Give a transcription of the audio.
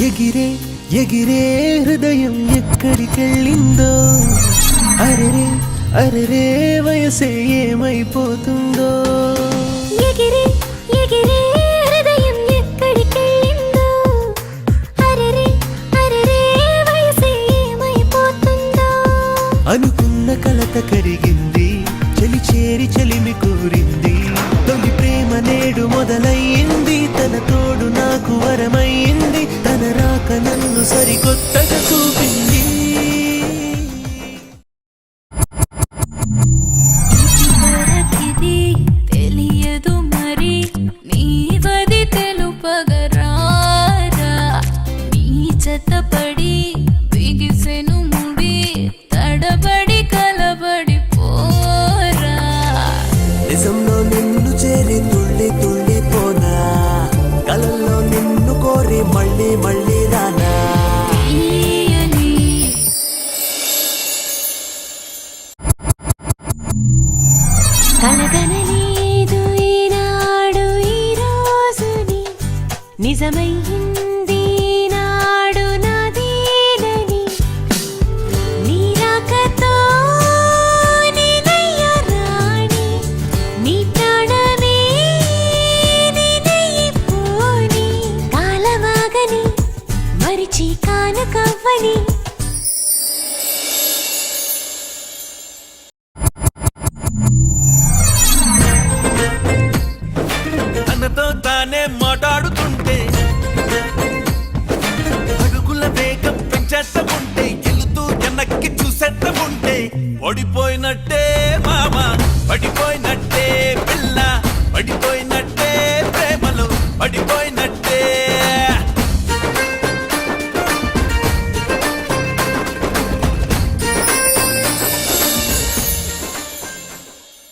ఎగిరే ఎగిరే హృదయం ఎక్కడికెళ్ళిందో అరెరే అరెరే వయసే ఏమైపోతుందో ఎగిరే ఎగిరే హృదయం ఎక్కడికెళ్ళిందో అరెరే అరెరే వయసే ఏమైపోతుందో అనుకున్న కలత కరిగింది చలి చేరి చలిమి కోరింది తొలి ప్రేమ నేడు మొదలయ్యింది తన తోడు నాకు వరమయ్యింది తన రాక నన్ను సరికొత్తగా చూపింది ఇది తెలియదు మరి నీవది తెలుపగరారా నీ జతపడి బిగిసెను ముడి తడబడి కలబడి పోరా నిజంలో నిన్ను చేరి తుళ్ళి తుళ్ళి పోనా కలల్లో నిన్ను కోరి మళ్ళీ మళ్ళీ రానా తీయని కలగనలేదు ఈనాడు ఈ రోజుని నిజమయ్యింది నాడు నాదేనని నీ రాకతో నేనయ్య రాణి నీ ప్రాణమే నేనయ్యిపోని కాలమాగని మరిచి కానకవ్వని తనతో తానే మాట్లాడుతుంటే అడుగుల వేగం పెంచేస్తా ఉంటే ఎలుతూ వెనక్కి చూసేస్తా ఉంటే ఓడిపోయినట్టే